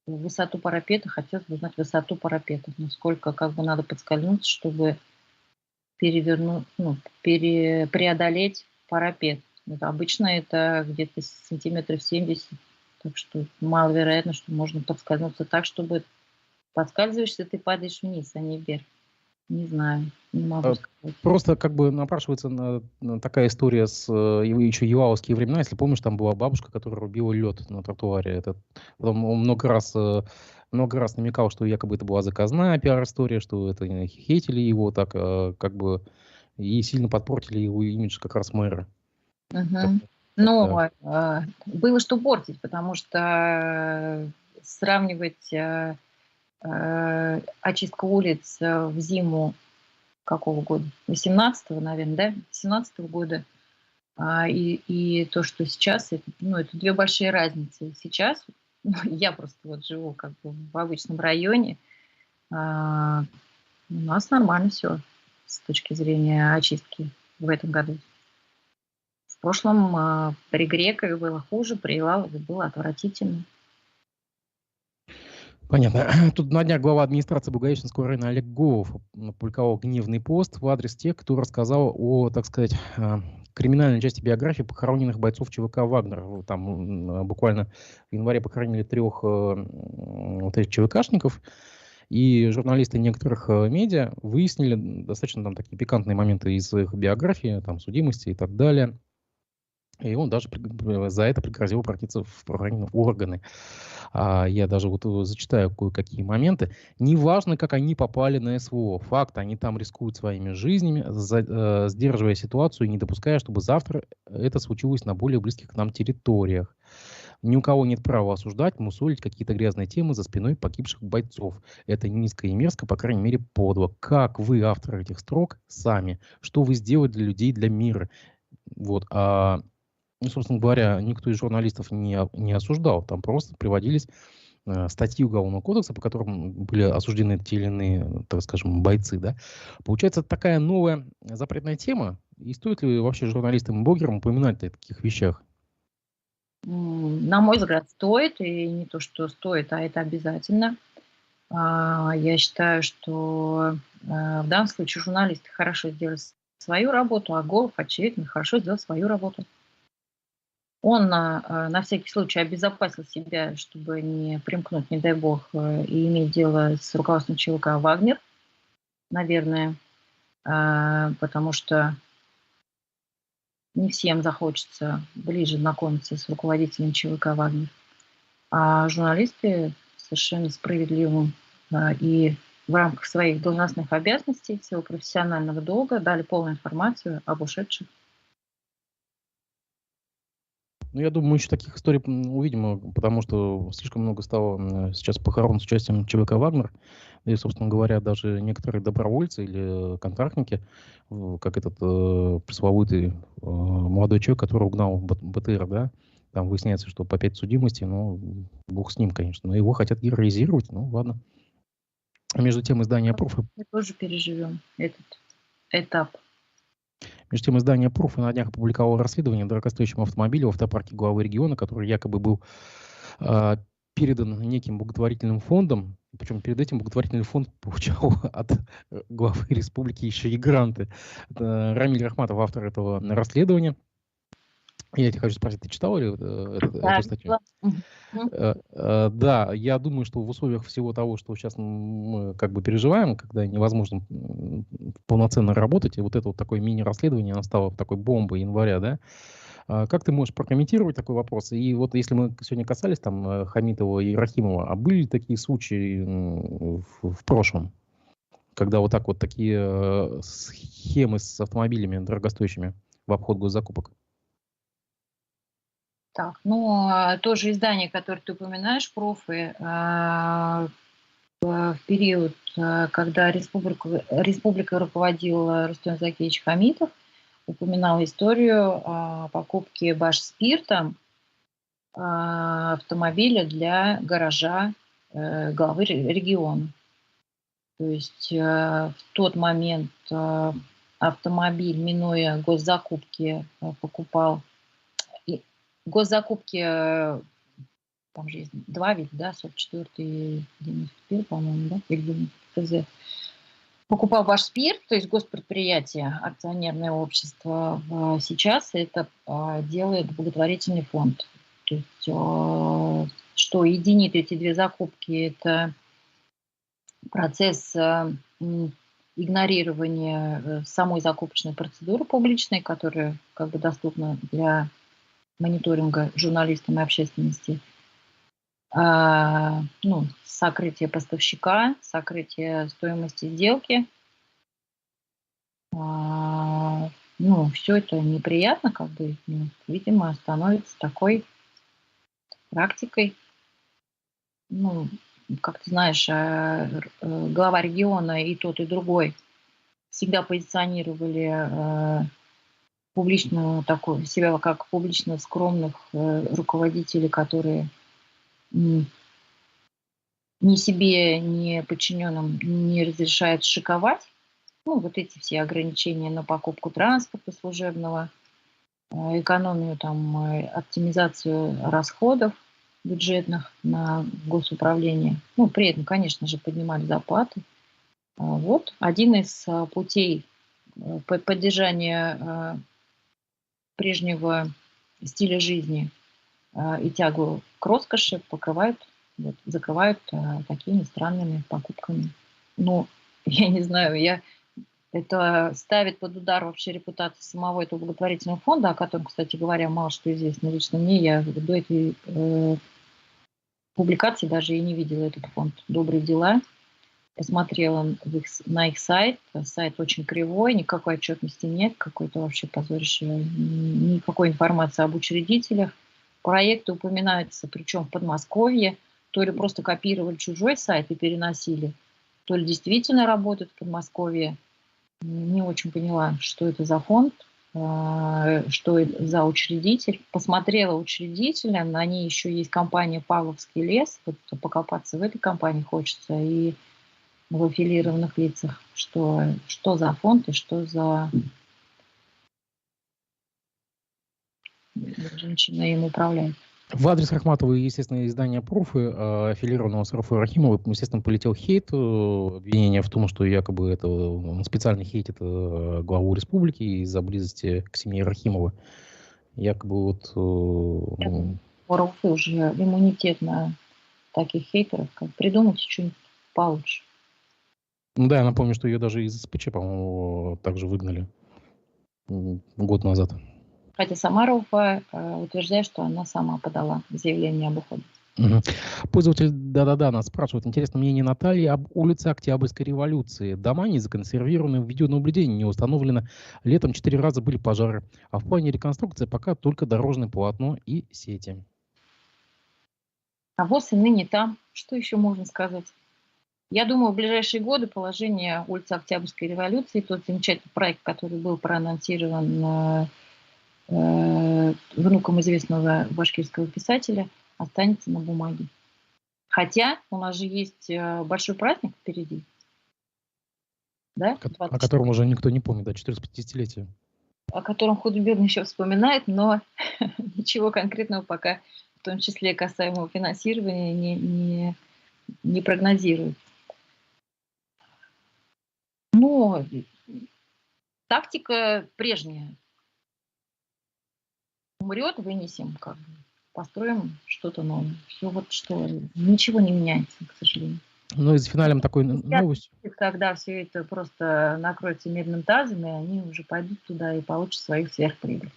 высоту парапета, хотелось бы знать высоту парапета. Насколько как бы надо подскользнуться, чтобы преодолеть парапет. Обычно это где-то сантиметров 70. Так что маловероятно, что можно подскользнуться так, чтобы подскальзываешься, ты падаешь вниз, а не вверх. Не знаю, не могу сказать. Просто как бы напрашивается такая история с еще елаовские времена. Если помнишь, там была бабушка, которая рубила лед на тротуаре. Потом он много раз намекал, что якобы это была заказная пиар-история, что это хейтили его так, как бы, и сильно подпортили его имидж как раз мэра. Угу. Но было что портить, потому что сравнивать очистку улиц в зиму какого года? 18-го, наверное, да? 17-го года. И то, что сейчас, это 2 большие разницы. Сейчас я просто вот живу как бы в обычном районе. У нас нормально все с точки зрения очистки в этом году. В прошлом при Греках было хуже, при Елалове было отвратительно. Понятно. Тут на днях глава администрации Благовещенского района Олег Голов опубликовал гневный пост в адрес тех, кто рассказал о, так сказать, криминальной части биографии похороненных бойцов ЧВК «Вагнер». Там буквально в январе похоронили 3 вот этих ЧВКшников. И журналисты некоторых медиа выяснили достаточно там такие пикантные моменты из их биографии, там, судимости и так далее. И он даже за это пригрозил обратиться в правоохранительные органы. Я даже вот зачитаю кое-какие моменты. Неважно, как они попали на СВО. Факт, они там рискуют своими жизнями, сдерживая ситуацию и не допуская, чтобы завтра это случилось на более близких к нам территориях. Ни у кого нет права осуждать, мусолить какие-то грязные темы за спиной погибших бойцов. Это низко и мерзко, по крайней мере, подло. Как вы, авторы этих строк, сами? Что вы сделали для людей, для мира? Вот. Ну, собственно говоря, никто из журналистов не осуждал. Там просто приводились статьи Уголовного кодекса, по которым были осуждены те или иные, так скажем, бойцы. Да? Получается, это такая новая запретная тема. И стоит ли вообще журналистам и блогерам упоминать о таких вещах? На мой взгляд, стоит. И не то, что стоит, а это обязательно. Я считаю, что в данном случае журналисты хорошо сделали свою работу, а Голуб, очевидно, хорошо сделал свою работу. Он на всякий случай обезопасил себя, чтобы не примкнуть, не дай бог, и иметь дело с руководством ЧВК «Вагнер», наверное, потому что не всем захочется ближе знакомиться с руководителем ЧВК «Вагнер». А журналисты совершенно справедливым и в рамках своих должностных обязанностей, своего профессионального долга дали полную информацию об ушедших. Ну, я думаю, мы еще таких историй увидим, потому что слишком много стало сейчас похорон с участием ЧВК «Вагнер». И, собственно говоря, даже некоторые добровольцы или контрактники, как этот пресловутый молодой человек, который угнал БТР, да, там выясняется, что по 5 судимостей, ну, бог с ним, конечно. Но его хотят героизировать, ну, ладно. А между тем издание «Пруф» Мы тоже переживем этот этап. Между тем, издание «Пруф» на днях опубликовало расследование о дорогостоящем автомобиле в автопарке главы региона, который якобы был а, передан неким благотворительным фондом. Причем перед этим благотворительный фонд получал от главы республики еще и гранты. Это Рамиль Рахматов, автор этого расследования. Я тебя хочу спросить, ты читал ли Да, эту статью? видела. Мгм. Да, я думаю, что в условиях всего того, что сейчас мы как бы переживаем, когда невозможно полноценно работать, и вот это вот такое мини-расследование, оно стало такой бомбой января, да? Как ты можешь прокомментировать такой вопрос? И вот если мы сегодня касались там Хамитова и Рахимова, а были ли такие случаи в прошлом, когда вот так вот такие схемы с автомобилями дорогостоящими в обход госзакупок? Так, то же издание, которое ты упоминаешь, «Профи», в период, когда республикой руководил Рустем Закиевич Хамитов, упоминал историю о покупке Башспиртом автомобиля для гаража главы региона. То есть в тот момент автомобиль, минуя госзакупки, покупал. И госзакупки, там же есть два вида, да, 44-й, 91, по-моему, да, или 90 ТЗ. Покупал Башспирт, то есть госпредприятие, акционерное общество. Сейчас это делает благотворительный фонд. То есть что единит эти две закупки, это процесс игнорирования самой закупочной процедуры публичной, которая как бы доступна для мониторинга журналистам и общественности. Сокрытие поставщика, сокрытие стоимости сделки. Все это неприятно, как бы, видимо, становится такой практикой. Как ты знаешь, глава региона и тот, и другой всегда позиционировали себя как публично скромных руководителей, которые ни себе, ни подчиненным не разрешают шиковать. Вот эти все ограничения на покупку транспорта служебного, экономию, оптимизацию расходов бюджетных на госуправление. При этом, конечно же, поднимали зарплаты. Вот один из путей поддержания прежнего стиля жизни и тягу к роскоши покрывают вот, закрывают такими странными покупками. Ну, я не знаю, это ставит под удар вообще репутацию самого этого благотворительного фонда, о котором, кстати говоря, мало что известно лично мне. Я до этой публикации даже и не видела этот фонд «Добрые дела». Посмотрела на их сайт. Сайт очень кривой, никакой отчетности нет, какой-то вообще позорище, никакой информации об учредителях. Проекты упоминаются, причем в Подмосковье. То ли просто копировали чужой сайт и переносили, то ли действительно работают в Подмосковье. Не очень поняла, что это за фонд, что это за учредитель. Посмотрела учредителя, на ней еще есть компания «Павловский лес». Вот покопаться в этой компании хочется и в аффилированных лицах, что за фонд и что за женщина им управляет. В адрес Рахматовой, естественно, издание «Пруфы», аффилированного с Рафой Рахимовой, естественно, полетел хейт, обвинение в том, что якобы это он специально хейтит главу республики из-за близости к семье Рахимова. Якобы вот... У Рафы уже иммунитет на таких хейтеров. Как придумайте что-нибудь получше. Ну да, я напомню, что ее даже из СПЧ, по-моему, также выгнали год назад. Хотя сама Рауфа утверждает, что она сама подала заявление об уходе. Угу. Пользователь да-да-да нас спрашивает. Интересно мнение Натальи об улице Октябрьской революции. Дома не законсервированы, в видеонаблюдении не установлено. Летом 4 раза были пожары. А в плане реконструкции пока только дорожное полотно и сети. А ВОЗ и ныне там. Что еще можно сказать? Я думаю, в ближайшие годы положение улицы Октябрьской революции, тот замечательный проект, который был проанонсирован внуком известного башкирского писателя, останется на бумаге. Хотя у нас же есть большой праздник впереди. Да? О котором уже никто не помнит, да, 450-летие. О котором худо-бедно еще вспоминает, но ничего конкретного пока, в том числе касаемого финансирования, не прогнозирует. Но тактика прежняя. Умрет, вынесем, как бы, построим что-то новое. Все вот что, ничего не меняется, к сожалению. Ну и с финалем такой новостью. Когда все это просто накроется медным тазом, и они уже пойдут туда и получат свою сверхприбыль.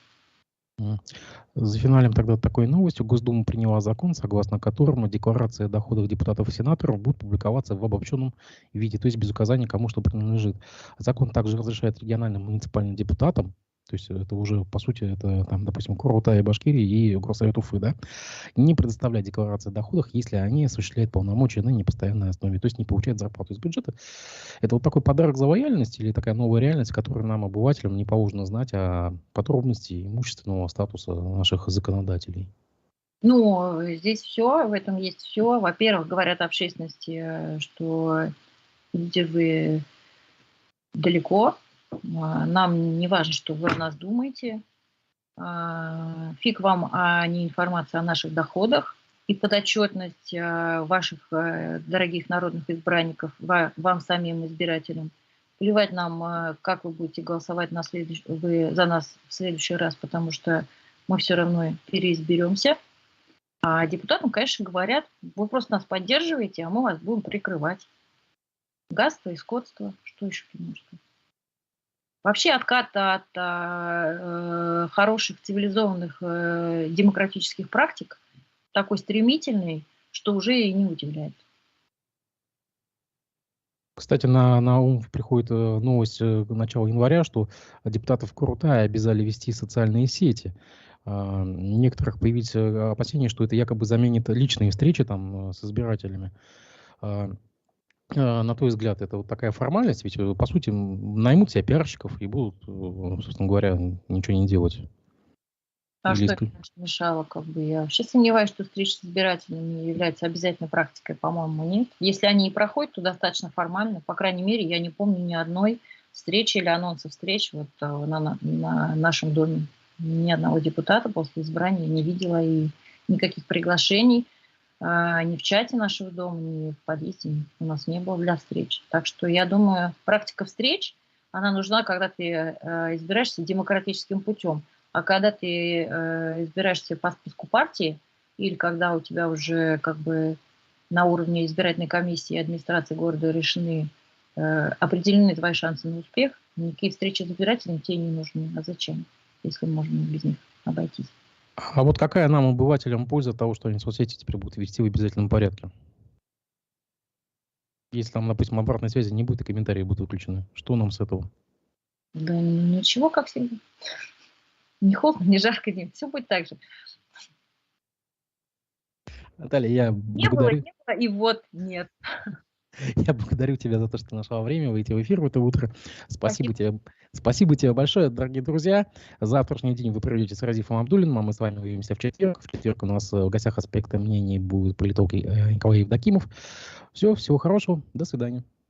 За финалем тогда такой новостью. Госдума приняла закон, согласно которому декларация доходов депутатов и сенаторов будет публиковаться в обобщенном виде, то есть без указания, кому что принадлежит. Закон также разрешает региональным муниципальным депутатам, то есть это уже, по сути, это, там, допустим, Курултай Башкирии и Горсовет Уфы, да, не предоставлять декларации о доходах, если они осуществляют полномочия на непостоянной основе, то есть не получают зарплату из бюджета. Это вот такой подарок за лояльность или такая новая реальность, которую нам, обывателям, не положено знать о подробности имущественного статуса наших законодателей? Ну, здесь все, в этом есть все. Во-первых, говорят общественности, что идите вы далеко, нам не важно, что вы о нас думаете, фиг вам, а не информация о наших доходах и подотчетность ваших дорогих народных избранников вам самим избирателям. Плевать нам, как вы будете голосовать за нас в следующий раз, потому что мы все равно переизберемся. А депутатам, конечно, говорят, вы просто нас поддерживаете, а мы вас будем прикрывать. Гадство и скотство, что еще может быть? Вообще откат от хороших, цивилизованных, демократических практик такой стремительный, что уже и не удивляет. Кстати, на ум приходит новость начала января, что депутатов Курултая обязали вести социальные сети. У некоторых появились опасения, что это якобы заменит личные встречи там с избирателями. На твой взгляд, это вот такая формальность? Ведь, по сути, наймут себе пиарщиков и будут, собственно говоря, ничего не делать. А Или что это мешало? Как бы я вообще сомневаюсь, что встреча с избирателями является обязательной практикой, по-моему, нет. Если они и проходят, то достаточно формально. По крайней мере, я не помню ни одной встречи или анонса встреч вот на нашем доме. Ни одного депутата после избрания не видела и никаких приглашений ни в чате нашего дома, ни в подъезде у нас не было для встреч. Так что я думаю, практика встреч, она нужна, когда ты избираешься демократическим путем. А когда ты избираешься по списку партии, или когда у тебя уже как бы на уровне избирательной комиссии и администрации города решены, определены твои шансы на успех, никакие встречи с избирателями тебе не нужны. А зачем, если можно без них обойтись? А вот какая нам, обывателям, польза от того, что они соцсети теперь будут вести в обязательном порядке? Если там, допустим, обратной связи не будет и комментарии будут выключены, что нам с этого? Да ничего, как всегда. Не холодно, не жарко, нет. Все будет так же. Наталья, я Не было, благодарю, не было, и вот нет. я благодарю тебя за то, что ты нашла время выйти в эфир в это утро. Спасибо. Спасибо тебе большое, дорогие друзья. Завтрашний день вы проведете с Разифом Абдуллиным, а мы с вами увидимся в четверг. В четверг у нас в гостях «Аспекта мнений» будет политолог Николай Евдокимов. Все, всего хорошего, до свидания.